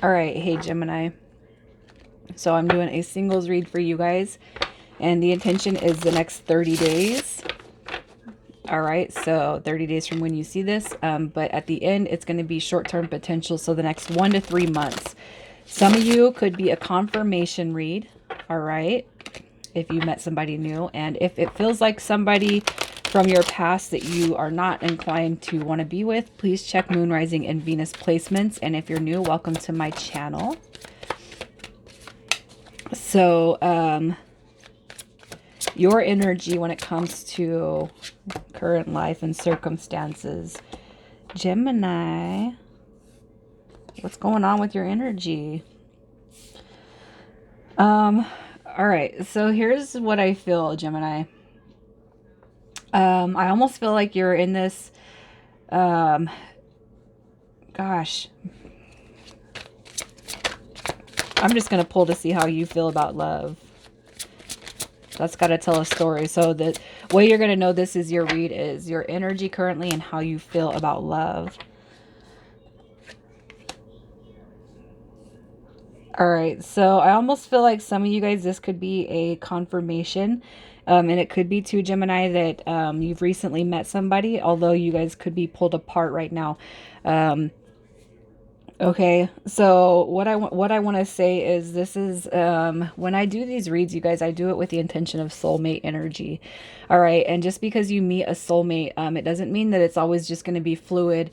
All right, hey Gemini. So I'm doing a singles read for you guys, and the intention is the next 30 days. All right, so 30 days from when you see this, but at the end, it's going to be short-term potential, so the next 1 to 3 months. Some of you could be a confirmation read, all right, if you met somebody new, and if it feels like somebody from your past that you are not inclined to want to be with, please check Moon, Rising, and Venus placements, and if you're new, welcome to my channel. So, your energy when it comes to current life and circumstances. Gemini, what's going on with your energy? All right, so here's what I feel, Gemini. I almost feel like you're in this, gosh, I'm just going to pull to see how you feel about love. That's got to tell a story. So the way you're going to know this is your read is your energy currently and how you feel about love. All right, so I almost feel like some of you guys, this could be a confirmation. And it could be too, Gemini, that you've recently met somebody, although you guys could be pulled apart right now. Okay, so what I want to say is this is when I do these reads, you guys, I do it with the intention of soulmate energy. All right, and just because you meet a soulmate, it doesn't mean that it's always just going to be fluid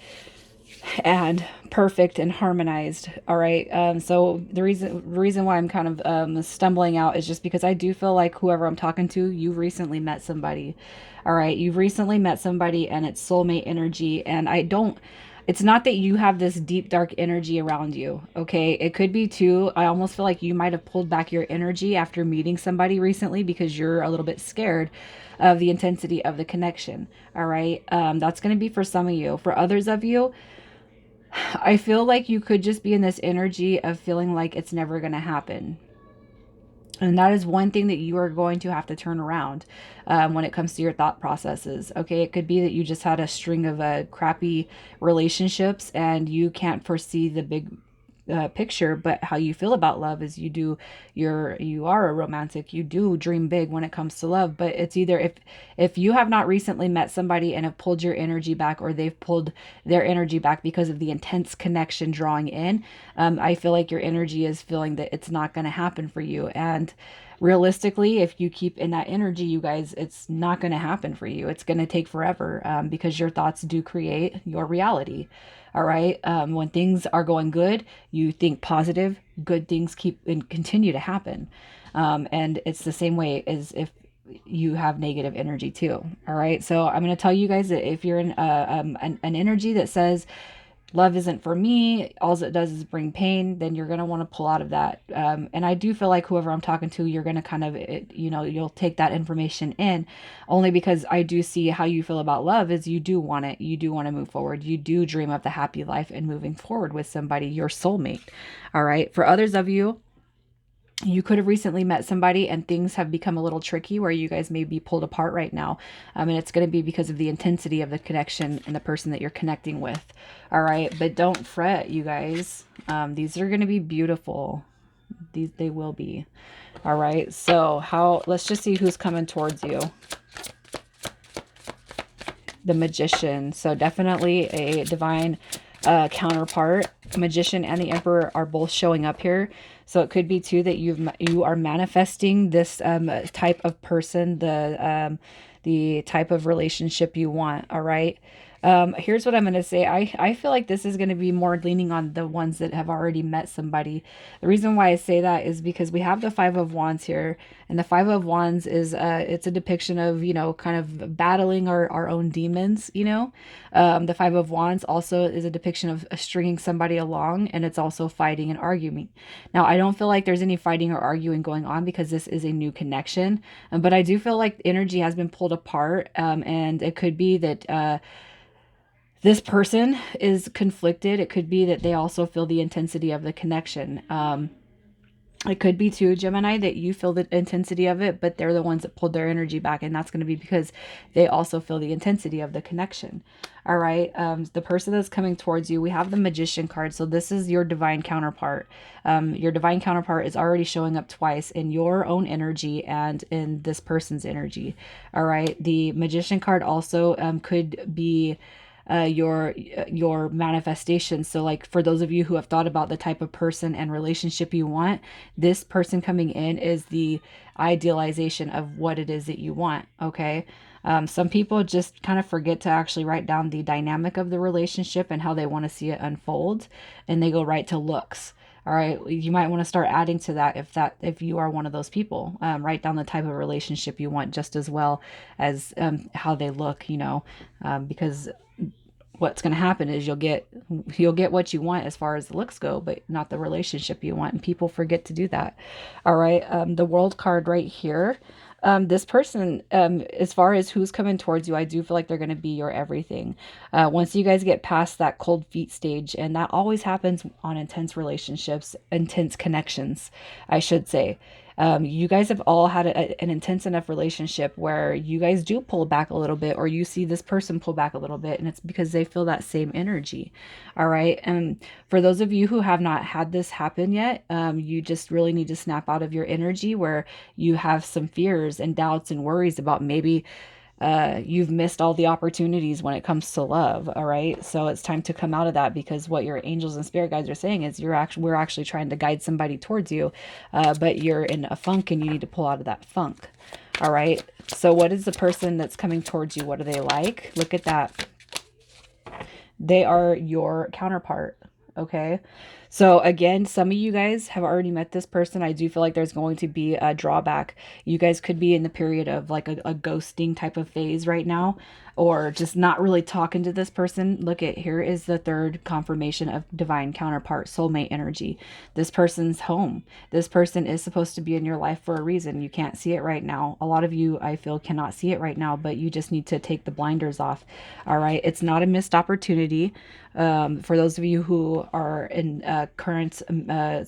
and perfect and harmonized. All right, so the reason why I'm kind of stumbling out is just because I do feel like whoever I'm talking to, you've recently met somebody. All right, you've recently met somebody, and it's soulmate energy, and I don't, it's not that you have this deep dark energy around you. Okay, it could be too, I almost feel like you might have pulled back your energy after meeting somebody recently because you're a little bit scared of the intensity of the connection. All right, that's going to be for some of you. For others of you, I feel like you could just be in this energy of feeling like it's never going to happen. And that is one thing that you are going to have to turn around when it comes to your thought processes. Okay, it could be that you just had a string of crappy relationships and you can't foresee the big picture, but how you feel about love is you are a romantic. You do dream big when it comes to love, but it's either if you have not recently met somebody and have pulled your energy back, or they've pulled their energy back because of the intense connection drawing in. I feel like your energy is feeling that it's not going to happen for you, and realistically, if you keep in that energy, you guys, it's not going to happen for you. It's going to take forever, because your thoughts do create your reality. All right. When things are going good, you think positive, good things keep and continue to happen. And it's the same way as if you have negative energy too. All right. So I'm going to tell you guys that if you're in an energy that says, love isn't for me, all it does is bring pain, then you're going to want to pull out of that. And I do feel like whoever I'm talking to, you're going to kind of, you'll take that information in, only because I do see how you feel about love is you do want it. You do want to move forward. You do dream of the happy life and moving forward with somebody, your soulmate. All right. For others of you, you could have recently met somebody and things have become a little tricky where you guys may be pulled apart right now. And it's going to be because of the intensity of the connection and the person that you're connecting with. All right. But don't fret, you guys. These are going to be beautiful. They will be. All right. So let's just see who's coming towards you. The Magician. So definitely a divine counterpart. Magician and the Emperor are both showing up here. So it could be too that you are manifesting this type of person, the type of relationship you want. All right. Here's what I'm going to say. I feel like this is going to be more leaning on the ones that have already met somebody. The reason why I say that is because we have the Five of Wands here, and the Five of Wands is it's a depiction of, kind of battling our own demons. The Five of Wands also is a depiction of stringing somebody along, and it's also fighting and arguing. Now, I don't feel like there's any fighting or arguing going on because this is a new connection, but I do feel like energy has been pulled apart, and it could be that this person is conflicted. It could be that they also feel the intensity of the connection. It could be too, Gemini, that you feel the intensity of it, but they're the ones that pulled their energy back. And that's going to be because they also feel the intensity of the connection. All right. The person that's coming towards you, we have the Magician card. So this is your divine counterpart. Your divine counterpart is already showing up twice in your own energy and in this person's energy. All right. The Magician card also could be your manifestation. So like for those of you who have thought about the type of person and relationship you want, this person coming in is the idealization of what it is that you want. Okay. Some people just kind of forget to actually write down the dynamic of the relationship and how they want to see it unfold, and they go right to looks. All right, you might want to start adding to that if you are one of those people. Write down the type of relationship you want just as well as how they look. Because what's going to happen is you'll get what you want as far as the looks go, but not the relationship you want, and people forget to do that. All right. The world card right here, this person, as far as who's coming towards you, I do feel like they're going to be your everything. Once you guys get past that cold feet stage, and that always happens on intense relationships, intense connections, I should say. You guys have all had an intense enough relationship where you guys do pull back a little bit, or you see this person pull back a little bit, and it's because they feel that same energy. All right. And for those of you who have not had this happen yet, you just really need to snap out of your energy where you have some fears and doubts and worries about maybe you've missed all the opportunities when it comes to love. All right. So it's time to come out of that, because what your angels and spirit guides are saying is we're actually trying to guide somebody towards you, but you're in a funk and you need to pull out of that funk. All right. So what is the person that's coming towards you? What are they like? Look at that. They are your counterpart. Okay. So again, some of you guys have already met this person. I do feel like there's going to be a drawback. You guys could be in the period of like a ghosting type of phase right now, or just not really talking to this person. Look at, here is the third confirmation of divine counterpart, soulmate energy. This person's home. This person is supposed to be in your life for a reason. You can't see it right now. A lot of you, I feel, cannot see it right now, but you just need to take the blinders off. All right. It's not a missed opportunity. For those of you who are in current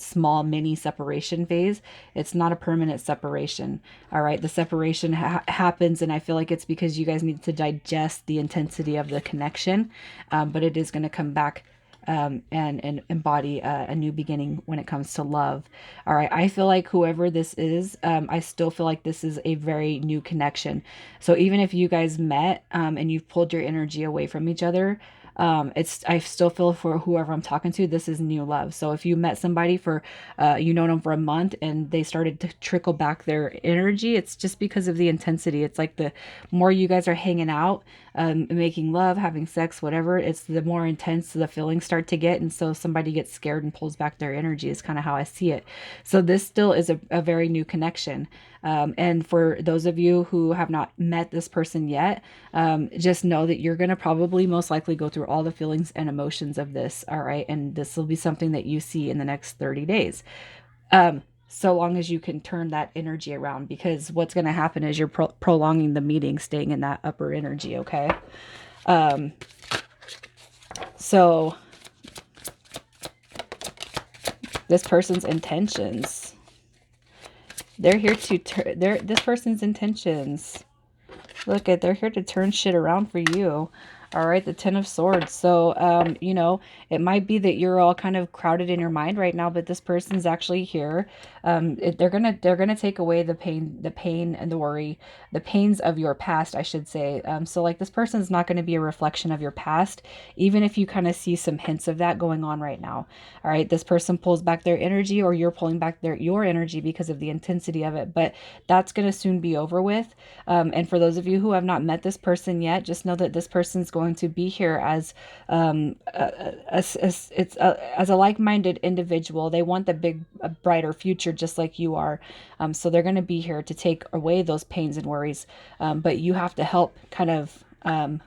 small mini separation phase, it's not a permanent separation. All right. The separation happens, and I feel like it's because you guys need to digest the intensity of the connection, but it is going to come back and embody a new beginning when it comes to love. All right. I feel like whoever this is, I still feel like this is a very new connection. So even if you guys met and you've pulled your energy away from each other, I still feel for whoever I'm talking to, this is new love. So if you met somebody for, you know them for a month and they started to trickle back their energy, it's just because of the intensity. It's like the more you guys are hanging out, making love, having sex, whatever, it's the more intense the feelings start to get. And so somebody gets scared and pulls back their energy is kind of how I see it. So this still is a very new connection. And for those of you who have not met this person yet, just know that you're going to probably most likely go through all the feelings and emotions of this. All right. And this will be something that you see in the next 30 days. So long as you can turn that energy around, because what's going to happen is you're prolonging the meeting, staying in that upper energy. Okay. So this person's intentions, they're here to this person's intentions. Look at, they're here to turn shit around for you. All right, the Ten of Swords. So, it might be that you're all kind of crowded in your mind right now, but this person's actually here. They're gonna take away the pain and the worry, the pains of your past, I should say. So like this person's not going to be a reflection of your past, even if you kind of see some hints of that going on right now. All right, this person pulls back their energy, or you're pulling back your energy because of the intensity of it, but that's going to soon be over with. And for those of you who have not met this person yet, just know that this person's going to be here as as a like-minded individual. They want the big, brighter future, just like you are. So they're going to be here to take away those pains and worries. But you have to help kind of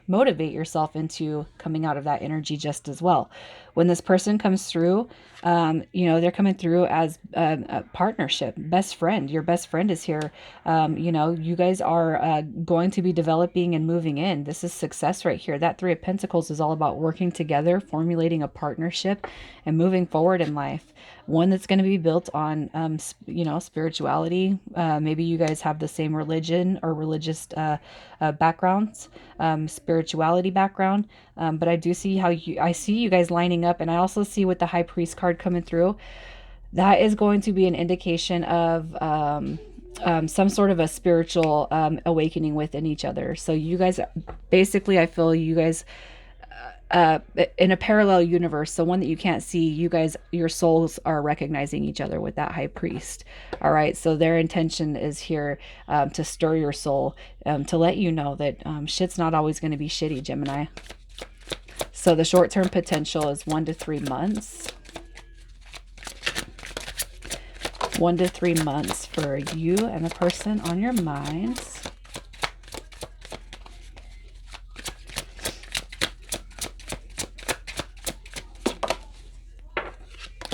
motivate yourself into coming out of that energy just as well. When this person comes through, you know, they're coming through as a partnership, best friend. Your best friend is here. You know, you guys are going to be developing and moving in. This is success right here. That Three of Pentacles is all about working together, formulating a partnership, and moving forward in life. One that's going to be built on, you know, spirituality. Maybe you guys have the same religion or religious backgrounds, spirituality background. But I do see how I see you guys lining up, and I also see with the High Priest card coming through, that is going to be an indication of some sort of a spiritual awakening within each other. So you guys, basically, I feel you guys in a parallel universe, so one that you can't see, you guys, your souls are recognizing each other with that High Priest. All right, so their intention is here to stir your soul, to let you know that shit's not always going to be shitty, Gemini. So the short-term potential is 1 to 3 months. 1 to 3 months for you and the person on your minds.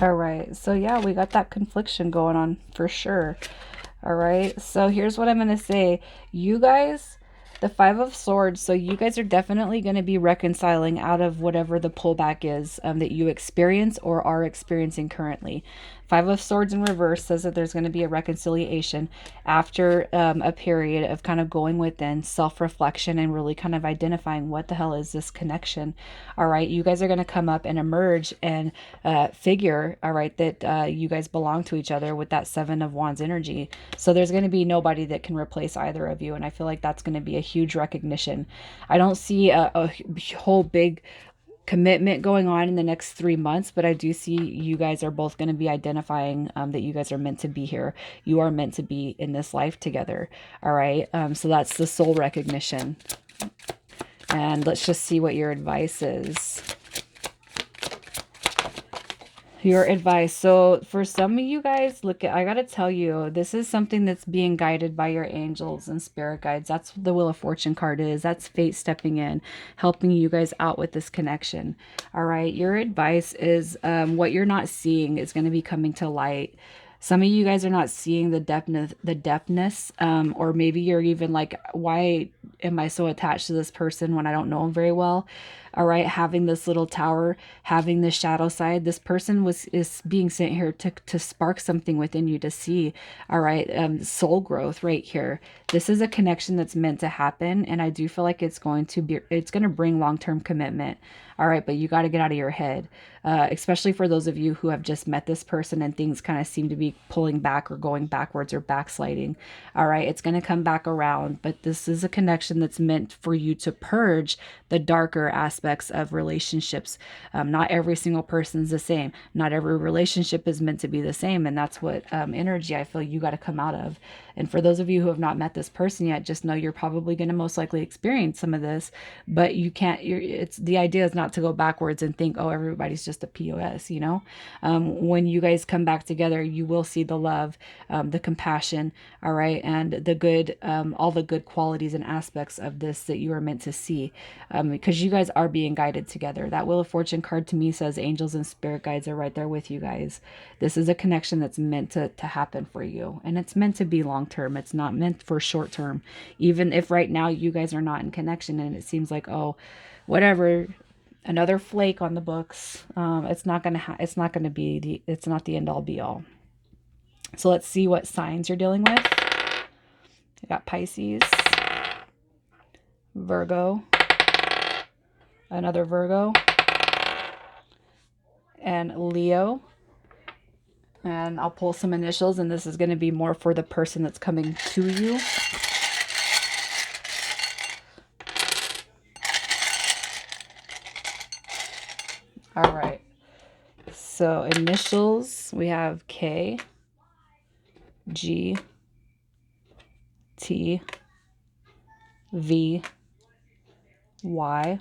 All right, so yeah, we got that confliction going on for sure. All right, so here's what I'm going to say. You guys, the Five of Swords, so you guys are definitely going to be reconciling out of whatever the pullback is that you experience or are experiencing currently. Five of Swords in reverse says that there's going to be a reconciliation after a period of kind of going within, self-reflection, and really kind of identifying what the hell is this connection. All right, you guys are going to come up and emerge and figure, all right, that you guys belong to each other with that Seven of Wands energy. So there's going to be nobody that can replace either of you, and I feel like that's going to be a huge recognition. I don't see a whole big commitment going on in the next 3 months, but I do see you guys are both going to be identifying that you guys are meant to be here. You are meant to be in this life together. All right. So that's the soul recognition. And let's just see what your advice is. Your advice. So for some of you guys, look, I gotta tell you, this is something that's being guided by your angels and spirit guides. That's what the Wheel of Fortune card is. That's fate stepping in, helping you guys out with this connection. All right, your advice is what you're not seeing is going to be coming to light. Some of you guys are not seeing the depthness, or maybe you're even like, why am I so attached to this person when I don't know him very well? All right, having this little tower, having this shadow side, this person is being sent here to spark something within you to see. All right, soul growth right here. This is a connection that's meant to happen, and I do feel like it's going to bring long-term commitment. All right, but you got to get out of your head, especially for those of you who have just met this person and things kind of seem to be pulling back or going backwards or backsliding. All right, it's going to come back around, but this is a connection that's meant for you to purge the darker aspects of relationships. Not every single person's the same. Not every relationship is meant to be the same, and that's what energy I feel you got to come out of. And for those of you who have not met this person yet, just know you're probably going to most likely experience some of this, but you can't, it's the idea is not to go backwards and think, oh, everybody's just a POS, you know? When you guys come back together, you will see the love, the compassion, all right, and the good, all the good qualities and aspects of this that you are meant to see, because you guys are being guided together. That Wheel of Fortune card to me says angels and spirit guides are right there with you guys. This is a connection that's meant to happen for you, and it's meant to be long term. It's not meant for short term. Even if right now you guys are not in connection and it seems like, oh, whatever, another flake on the books, it's not gonna be it's not the end all be all. So let's see what signs you're dealing with. I got Pisces, Virgo, another Virgo, and Leo. And I'll pull some initials, and this is going to be more for the person that's coming to you. All right. So initials, we have K, G, T, V, Y,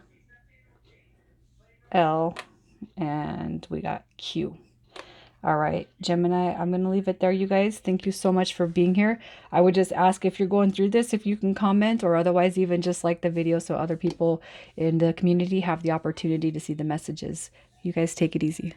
L, and we got Q. All right, Gemini, I'm going to leave it there, you guys. Thank you so much for being here. I would just ask, if you're going through this, if you can comment, or otherwise even just like the video so other people in the community have the opportunity to see the messages. You guys take it easy.